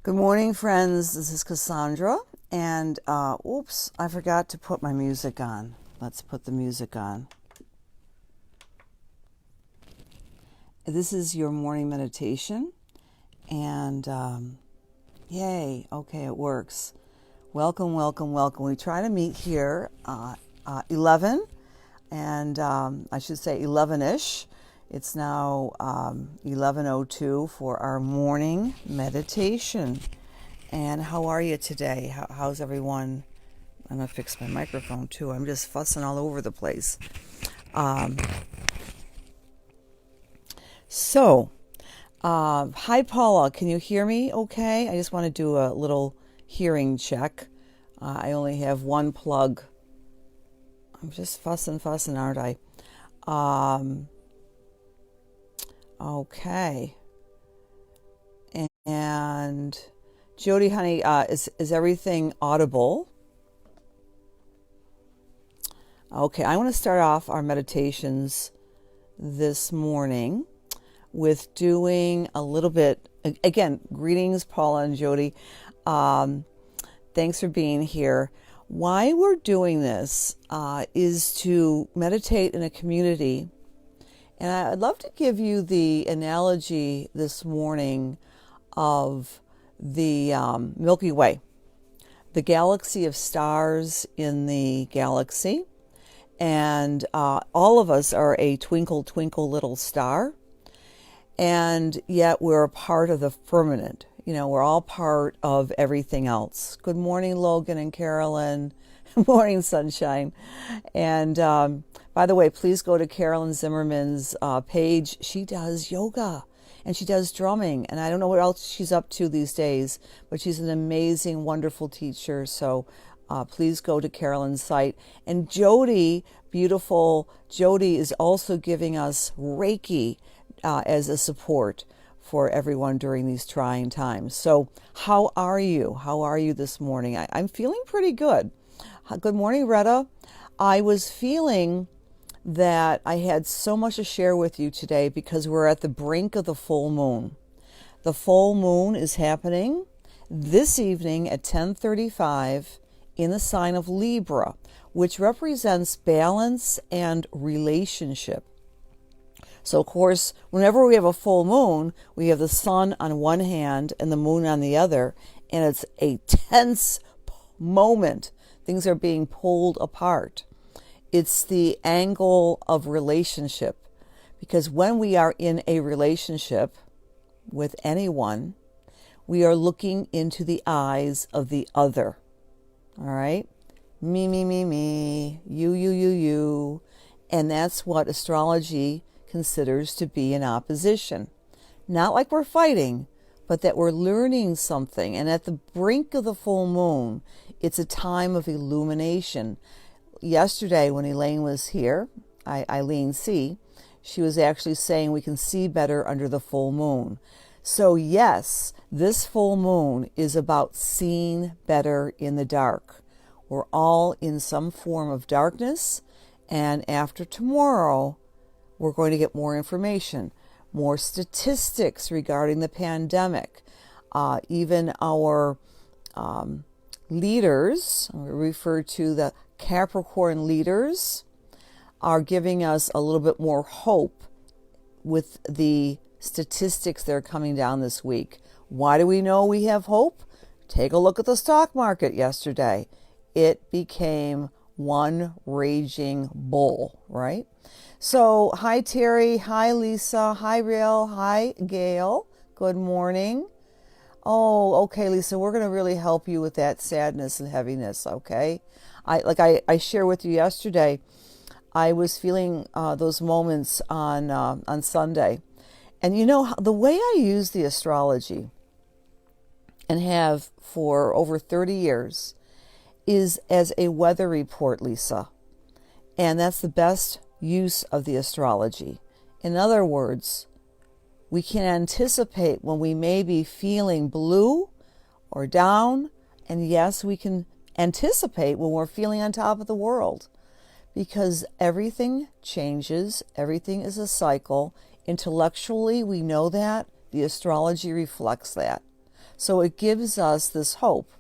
Good morning, friends. This is Cassandra, and oops, I forgot to put my music on. Let's put the music on. This is your morning meditation, and yay, okay, it works. Welcome, welcome, welcome. We try to meet here 11, and I should say 11-ish. It's now 11:02 for our morning meditation. And how are you today? How's everyone? I'm going to fix my microphone too. I'm just fussing all over the place. Hi Paula, can you hear me okay? I just want to do a little hearing check. I only have one plug. I'm just fussing, aren't I? Okay. And Jody, honey, is everything audible? Okay, I want to start off our meditations this morning with doing a little bit, again, greetings, Paula and Jody. Thanks for being here. Why we're doing this is to meditate in a community. And I'd love to give you the analogy this morning of the Milky Way, the galaxy of stars in the galaxy. And all of us are a twinkle, twinkle little star. And yet we're a part of the firmament. You know, we're all part of everything else. Good morning, Logan and Carolyn. Morning, sunshine. And by the way, please go to Carolyn Zimmerman's page. She does yoga and she does drumming. And I don't know what else she's up to these days, but she's an amazing, wonderful teacher. So please go to Carolyn's site. And Jody, beautiful Jody, is also giving us Reiki as a support for everyone during these trying times. So how are you? How are you this morning? I'm feeling pretty good. Good morning, Retta. I was feeling that I had so much to share with you today because we're at the brink of the full moon. The full moon is happening this evening at 10:35 in the sign of Libra, which represents balance and relationship. So, of course, whenever we have a full moon, we have the sun on one hand and the moon on the other, and it's a tense moment. Things are being pulled apart. It's the angle of relationship, because when we are in a relationship with anyone, we are looking into the eyes of the other. All right? Me, me, me, me. You. And that's what astrology considers to be an opposition. Not like we're fighting, but that we're learning something. And at the brink of the full moon, it's a time of illumination. Yesterday, when Elaine was here, Eileen C., she was actually saying we can see better under the full moon. So yes, this full moon is about seeing better in the dark. We're all in some form of darkness, and after tomorrow, we're going to get more information, more statistics regarding the pandemic. Even our leaders, we refer to the Capricorn leaders, are giving us a little bit more hope with the statistics that are coming down this week. Why do we know we have hope? Take a look at the stock market yesterday. It became one raging bull, right? So, hi Terry, hi Lisa, hi Rael, hi Gail. Good morning. Oh, okay, Lisa, we're going to really help you with that sadness and heaviness, okay? I shared with you yesterday, I was feeling those moments on Sunday. And you know, the way I use the astrology, and have for over 30 years, is as a weather report, Lisa. And that's the best use of the astrology. In other words, we can anticipate when we may be feeling blue or down, and yes, we can anticipate when we're feeling on top of the world, because everything changes, everything is a cycle. Intellectually, we know that. The astrology reflects that. So it gives us this hope.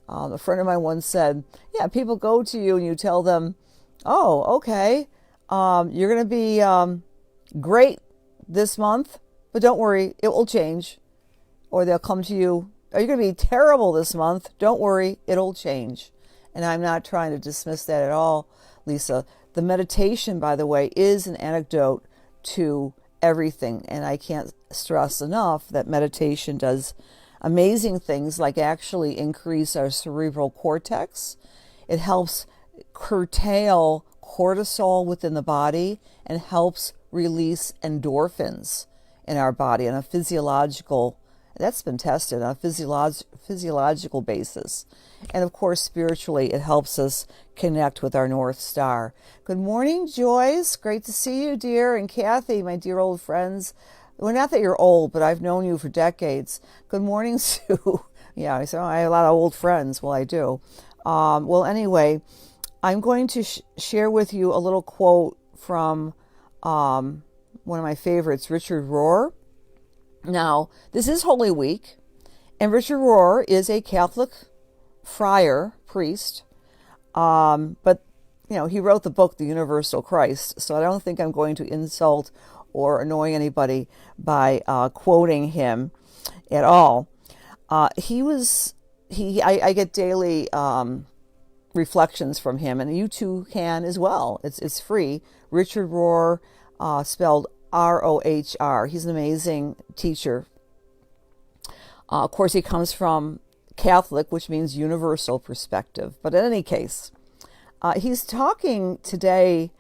A friend of mine once said, yeah, people go to you and you tell them, oh, okay, you're going to be great this month, but don't worry, it will change. Or they'll come to you, are you going to be terrible this month? Don't worry, it'll change. And I'm not trying to dismiss that at all, Lisa. The meditation, by the way, is an antidote to everything. And I can't stress enough that meditation does amazing things like actually increase our cerebral cortex. It helps curtail cortisol within the body and helps release endorphins in our body on a physiological, that's been tested on a physiological basis. And of course, spiritually, it helps us connect with our North Star. Good morning, Joyce. Great to see you, dear. And Kathy, my dear old friends. Well, not that you're old, but I've known you for decades. Good morning, Sue. Yeah, I said, oh, I have a lot of old friends. Well, I do. Well, anyway, I'm going to share with you a little quote from one of my favorites, Richard Rohr. Now, this is Holy Week, and Richard Rohr is a Catholic friar, priest, but, you know, he wrote the book, The Universal Christ, so I don't think I'm going to insult or annoy anybody by quoting him at all. I get daily reflections from him, and you too can as well. It's free. Richard Rohr, spelled R-O-H-R. He's an amazing teacher. Of course, he comes from Catholic, which means universal perspective. But in any case, he's talking today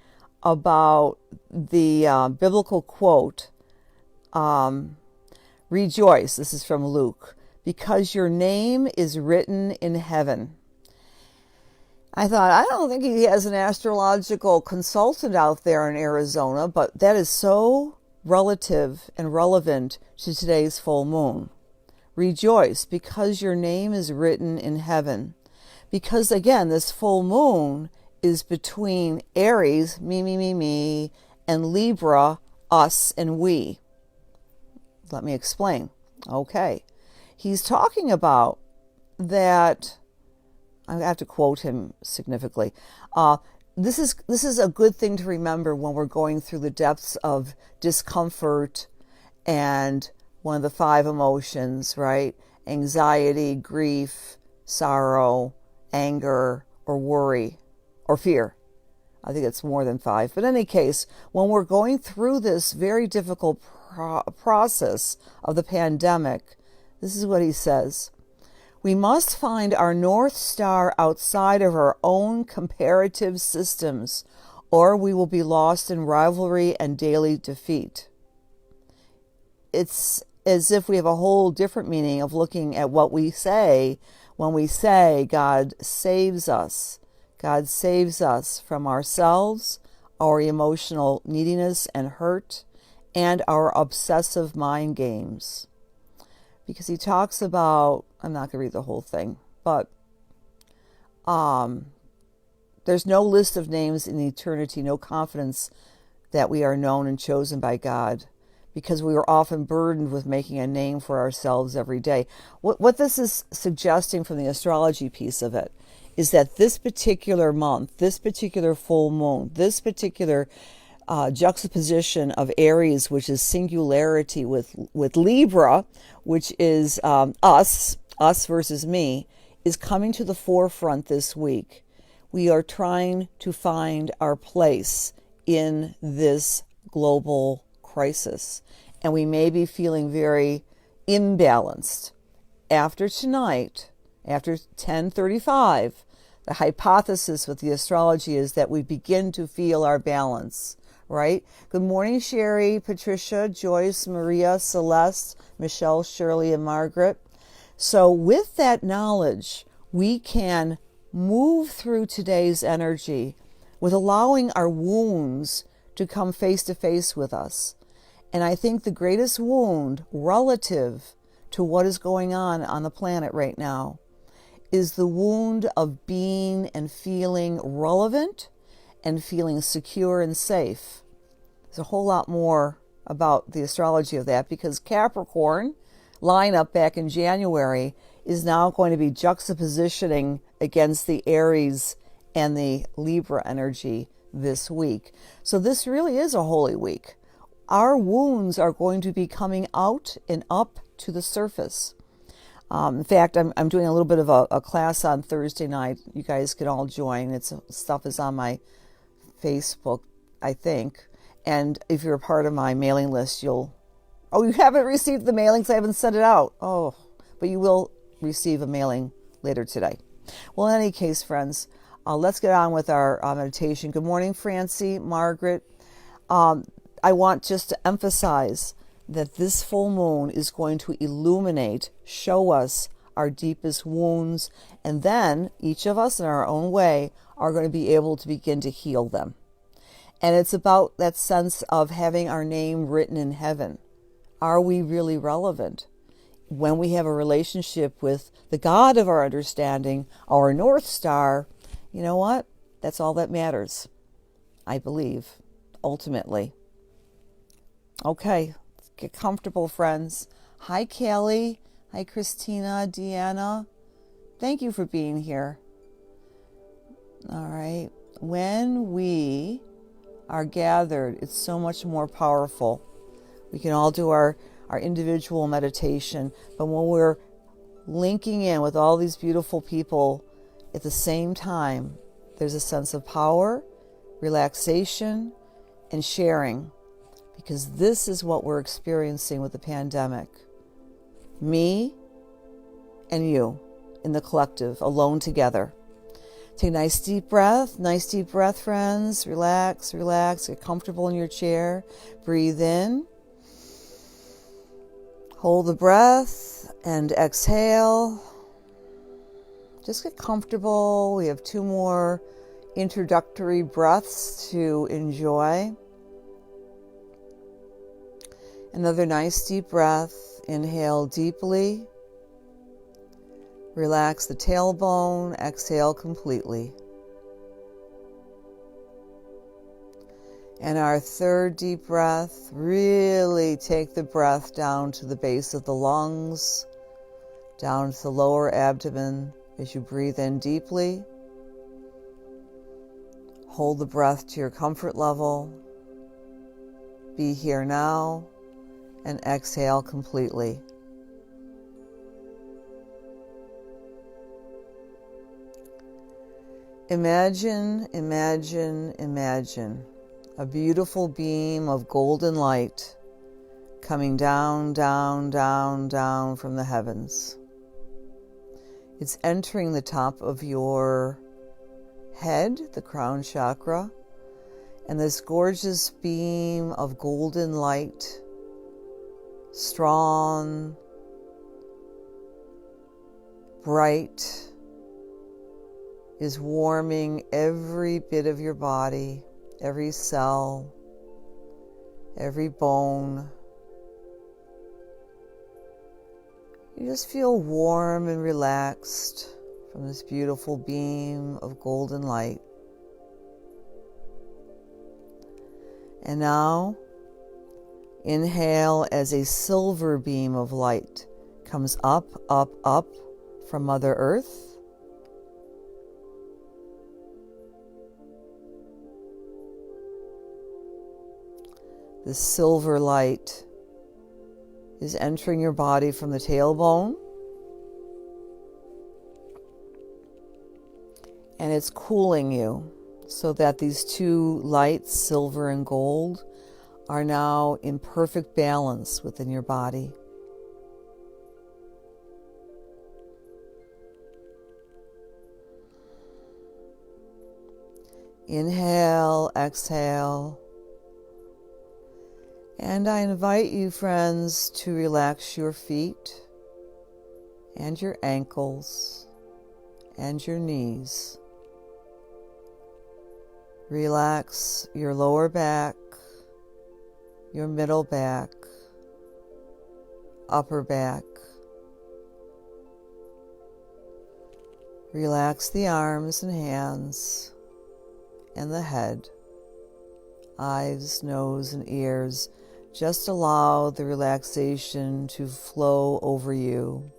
about the biblical quote, rejoice, this is from Luke, because your name is written in heaven. I thought, I don't think he has an astrological consultant out there in Arizona, but that is so relative and relevant to today's full moon. Rejoice because your name is written in heaven. Because again, this full moon is between Aries, me, and Libra, us and we. Let me explain. Okay. He's talking about that. I have to quote him significantly. This is a good thing to remember when we're going through the depths of discomfort and one of the 5 emotions, right? Anxiety, grief, sorrow, anger, or worry, or fear. I think it's more than 5. But in any case, when we're going through this very difficult process of the pandemic, this is what he says. We must find our North Star outside of our own comparative systems, or we will be lost in rivalry and daily defeat. It's as if we have a whole different meaning of looking at what we say when we say God saves us. God saves us from ourselves, our emotional neediness and hurt, and our obsessive mind games. Because he talks about, I'm not going to read the whole thing, but there's no list of names in eternity, no confidence that we are known and chosen by God, because we are often burdened with making a name for ourselves every day. What this is suggesting from the astrology piece of it is that this particular month, this particular full moon, this particular juxtaposition of Aries, which is singularity, with Libra, which is us versus me, is coming to the forefront this week. We are trying to find our place in this global crisis, and we may be feeling very imbalanced. After tonight, after 10:35, the hypothesis with the astrology is that we begin to feel our balance. Right? Good morning, Sherry, Patricia, Joyce, Maria, Celeste, Michelle, Shirley, and Margaret. So with that knowledge, we can move through today's energy with allowing our wounds to come face to face with us. And I think the greatest wound relative to what is going on the planet right now is the wound of being and feeling relevant and feeling secure and safe. There's a whole lot more about the astrology of that, because Capricorn, lineup back in January is now going to be juxtapositioning against the Aries and the Libra energy this week. So this really is a holy week. Our wounds are going to be coming out and up to the surface. In fact, I'm doing a little bit of a class on Thursday night. You guys can all join. Stuff is on my Facebook, I think. And if you're a part of my mailing list, you haven't received the mailings. I haven't sent it out. Oh, but you will receive a mailing later today. Well, in any case, friends, let's get on with our meditation. Good morning, Francie, Margaret. I want just to emphasize that this full moon is going to illuminate, show us our deepest wounds, and then each of us in our own way are going to be able to begin to heal them. And it's about that sense of having our name written in heaven. Are we really relevant? When we have a relationship with the God of our understanding, our North Star, you know what? That's all that matters, I believe, ultimately. Okay, get comfortable, friends. Hi, Callie. Hi, Christina, Deanna. Thank you for being here. All right. When we are gathered, it's so much more powerful. We can all do our individual meditation, but when we're linking in with all these beautiful people at the same time, there's a sense of power, relaxation, and sharing, because this is what we're experiencing with the pandemic. Me and you in the collective, alone together. Take a nice deep breath, friends. Relax, get comfortable in your chair. Breathe in. Hold the breath and exhale. Just get comfortable. We have 2 more introductory breaths to enjoy. Another nice deep breath. Inhale deeply. Relax the tailbone. Exhale completely. And our 3rd deep breath, really take the breath down to the base of the lungs, down to the lower abdomen as you breathe in deeply. Hold the breath to your comfort level. Be here now, and exhale completely. Imagine a beautiful beam of golden light coming down from the heavens. It's entering the top of your head, the crown chakra, and this gorgeous beam of golden light, strong, bright, is warming every bit of your body, every cell, every bone. You just feel warm and relaxed from this beautiful beam of golden light. And now, inhale as a silver beam of light comes up from Mother Earth. The silver light is entering your body from the tailbone, and it's cooling you so that these 2 lights, silver and gold, are now in perfect balance within your body. Inhale, exhale. And I invite you, friends, to relax your feet and your ankles and your knees. Relax your lower back, your middle back, upper back. Relax the arms and hands and the head, eyes, nose, and ears. Just allow the relaxation to flow over you.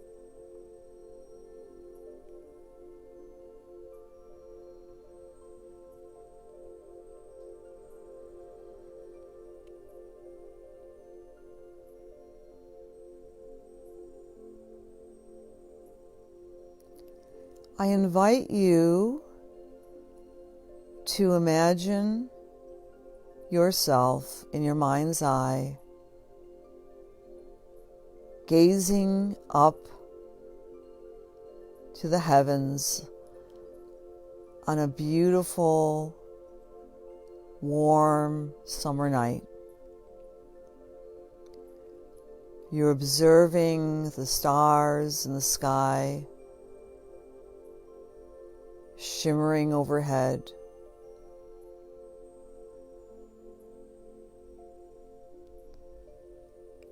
I invite you to imagine yourself in your mind's eye, gazing up to the heavens on a beautiful, warm summer night. You're observing the stars in the sky, shimmering overhead.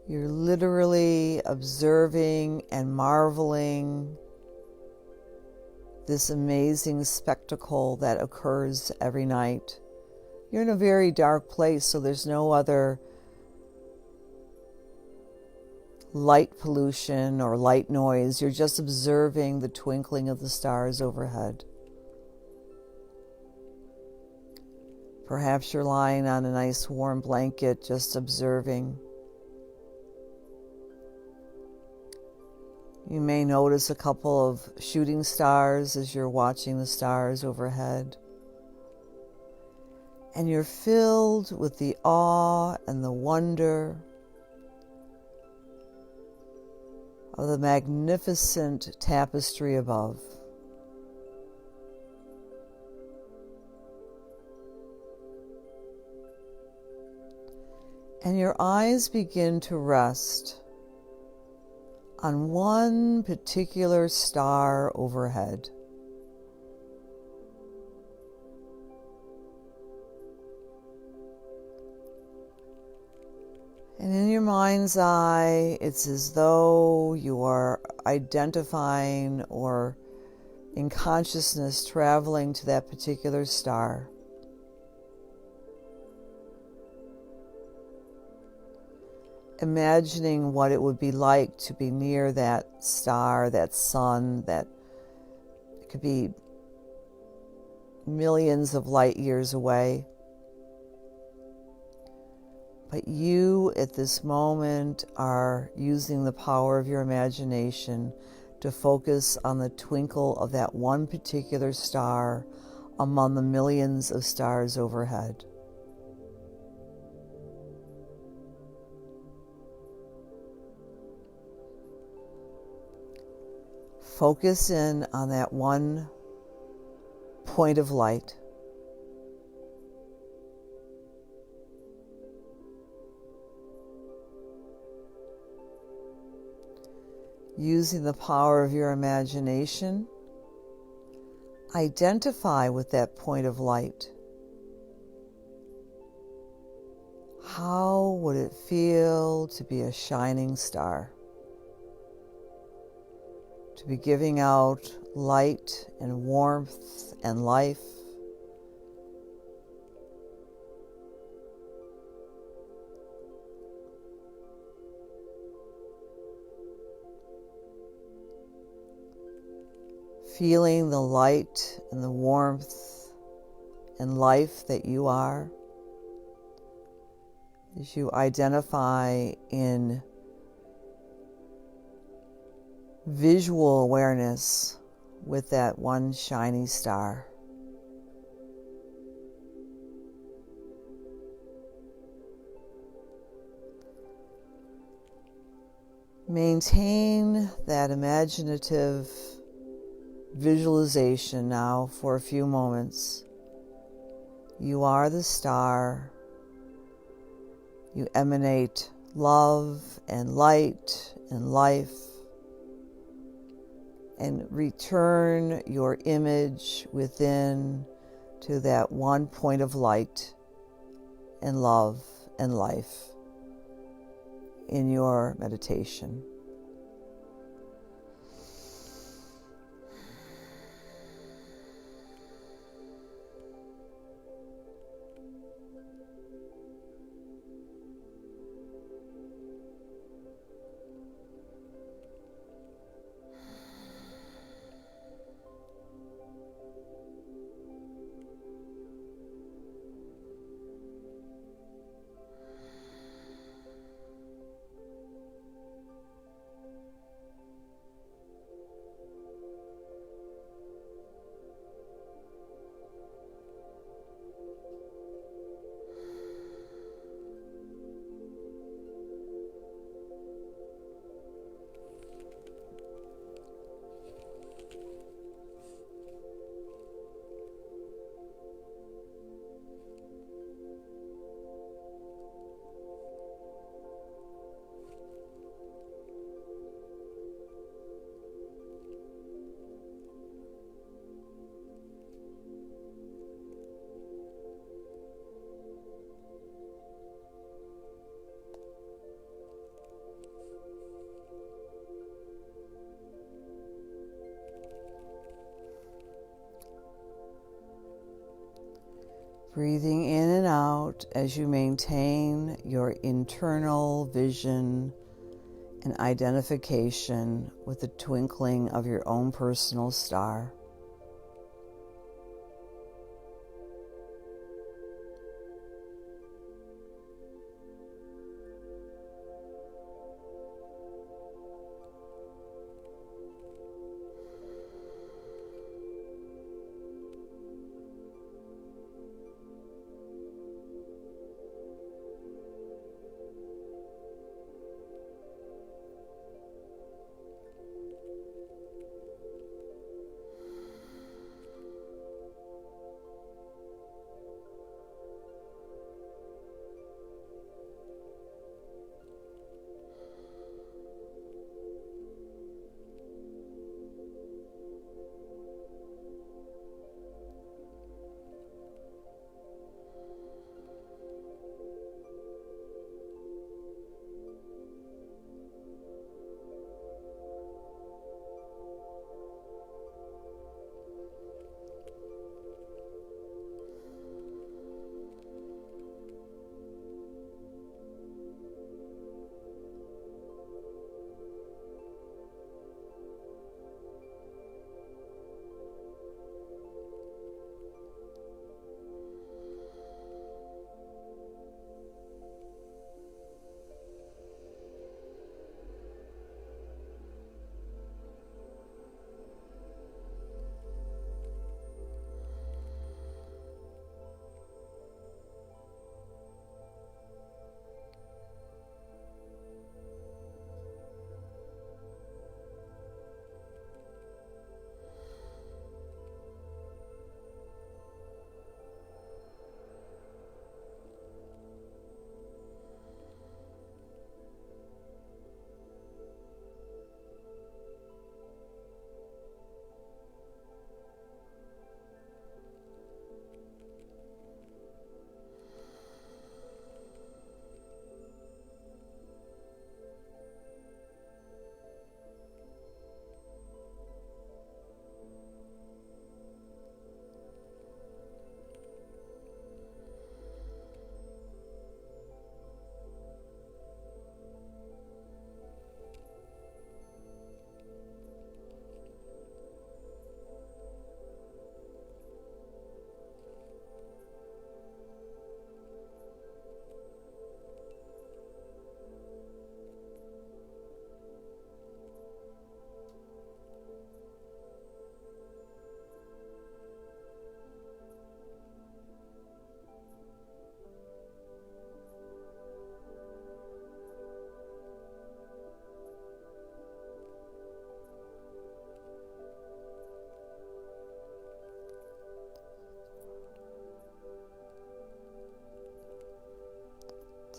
You're literally observing and marveling this amazing spectacle that occurs every night. You're in a very dark place, so there's no other light pollution or light noise. You're just observing the twinkling of the stars overhead. Perhaps you're lying on a nice warm blanket, just observing. You may notice a couple of shooting stars as you're watching the stars overhead. And you're filled with the awe and the wonder of the magnificent tapestry above. And your eyes begin to rest on one particular star overhead. And in your mind's eye, it's as though you are identifying or in consciousness traveling to that particular star. Imagining what it would be like to be near that star, that sun, that it could be millions of light years away. But you at this moment are using the power of your imagination to focus on the twinkle of that one particular star among the millions of stars overhead. Focus in on that one point of light. Using the power of your imagination, identify with that point of light. How would it feel to be a shining star? To be giving out light and warmth and life. Feeling the light and the warmth and life that you are as you identify in visual awareness with that one shiny star. Maintain that imaginative visualization now for a few moments. You are the star. You emanate love and light and life. And return your image within to that one point of light and love and life in your meditation. Breathing in and out as you maintain your internal vision and identification with the twinkling of your own personal star.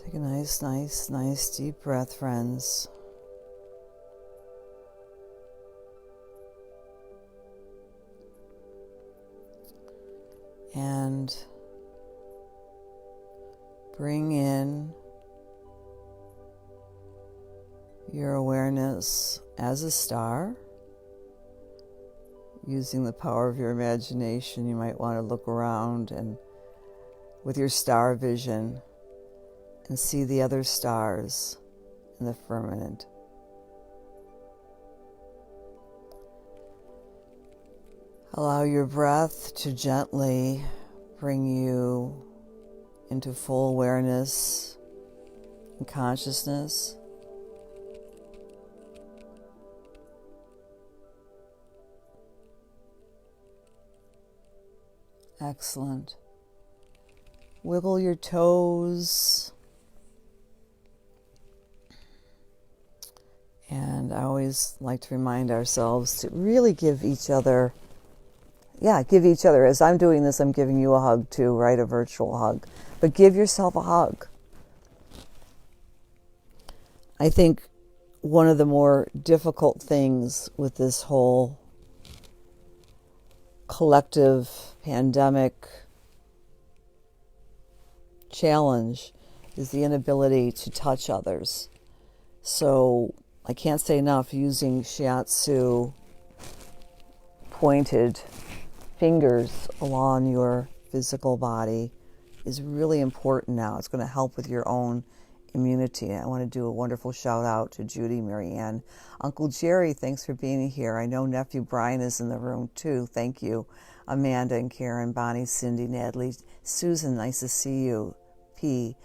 Take a nice deep breath, friends. And bring in your awareness as a star. Using the power of your imagination, you might want to look around and with your star vision and see the other stars in the firmament. Allow your breath to gently bring you into full awareness and consciousness. Excellent. Wiggle your toes. And I always like to remind ourselves to really give each other, as I'm doing this, I'm giving you a hug too, right? A virtual hug. But give yourself a hug. I think one of the more difficult things with this whole collective pandemic challenge is the inability to touch others. So I can't say enough, using shiatsu pointed fingers along your physical body is really important now. It's going to help with your own immunity. I want to do a wonderful shout out to Judy, Marianne, Uncle Jerry. Thanks for being here. I know nephew Brian is in the room too. Thank you. Amanda and Karen, Bonnie, Cindy, Natalie, Susan, nice to see you. P.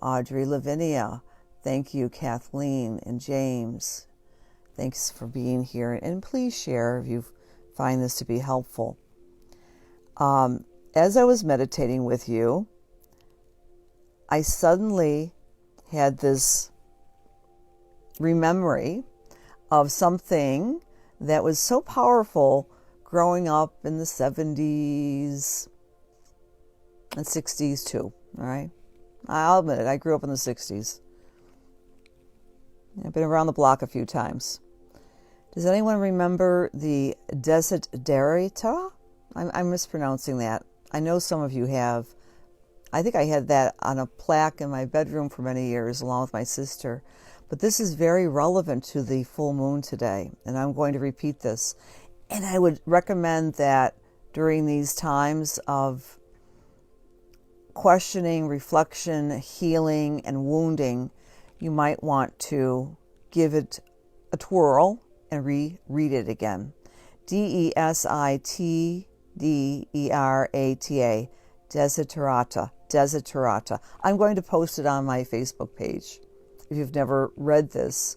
Audrey, Lavinia, thank you. Kathleen and James, thanks for being here. And please share if you find this to be helpful. As I was meditating with you, I suddenly had this memory of something that was so powerful growing up in the 70s and 60s too, all right? I'll admit it, I grew up in the 60s. I've been around the block a few times. Does anyone remember the Desiderata? I'm mispronouncing that. I know some of you have. I think I had that on a plaque in my bedroom for many years along with my sister. But this is very relevant to the full moon today, and I'm going to repeat this. And I would recommend that during these times of questioning, reflection, healing, and wounding, you might want to give it a twirl and reread it again. Desiderata, Desiderata. I'm going to post it on my Facebook page. If you've never read this,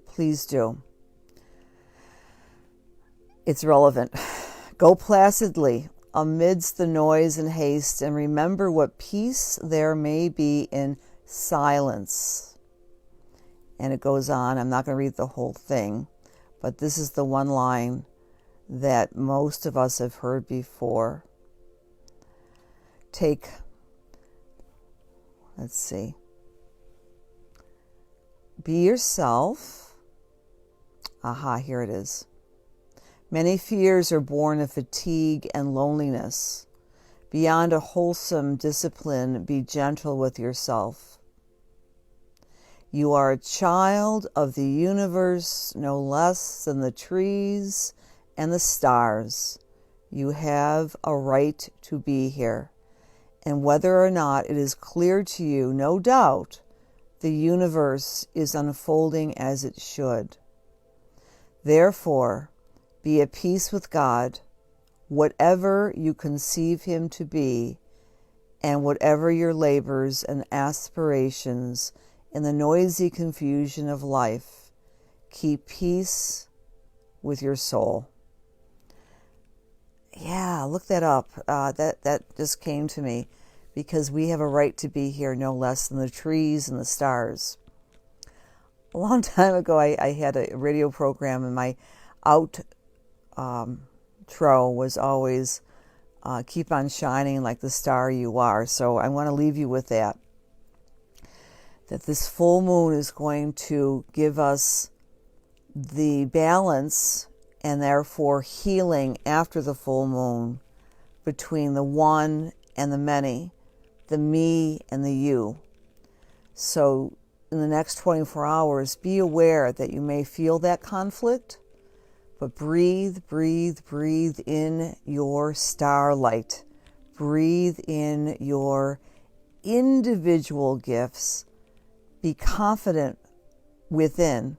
please do. It's relevant. Go placidly amidst the noise and haste, and remember what peace there may be in silence. And it goes on. I'm not going to read the whole thing, but this is the one line that most of us have heard before. Be yourself. Aha, here it is. Many fears are born of fatigue and loneliness. Beyond a wholesome discipline, be gentle with yourself. You are a child of the universe, no less than the trees and the stars. You have a right to be here. And whether or not it is clear to you, no doubt, the universe is unfolding as it should. Therefore, be at peace with God, whatever you conceive him to be, and whatever your labors and aspirations in the noisy confusion of life, keep peace with your soul. Yeah, look that up. That just came to me, because we have a right to be here no less than the trees and the stars. A long time ago, I had a radio program, and my outro was always keep on shining like the star you are. So I want to leave you with that this full moon is going to give us the balance and therefore healing after the full moon between the one and the many, the me and the you. So in the next 24 hours, be aware that you may feel that conflict, but breathe, breathe, breathe in your starlight. Breathe in your individual gifts. Be confident within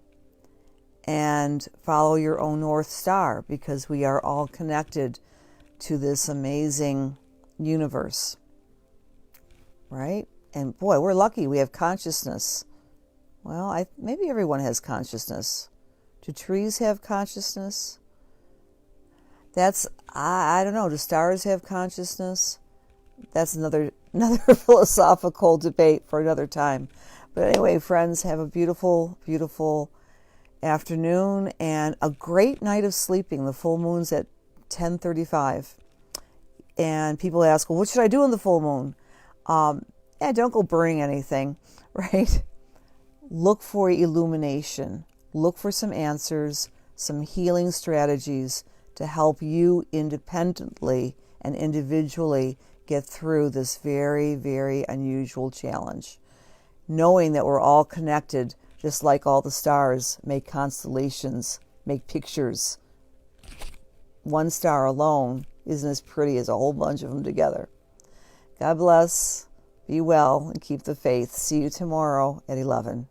and follow your own North Star, because we are all connected to this amazing universe, right? And boy, we're lucky we have consciousness. Well, maybe everyone has consciousness. Do trees have consciousness? I don't know. Do stars have consciousness? That's another philosophical debate for another time. But anyway, friends, have a beautiful, beautiful afternoon and a great night of sleeping. The full moon's at 10:35. And people ask, well, what should I do on the full moon? Don't go burning anything, right? Look for illumination. Look for some answers, some healing strategies to help you independently and individually get through this very, very unusual challenge. Knowing that we're all connected, just like all the stars make constellations, make pictures. One star alone isn't as pretty as a whole bunch of them together. God bless. Be well and keep the faith. See you tomorrow at 11.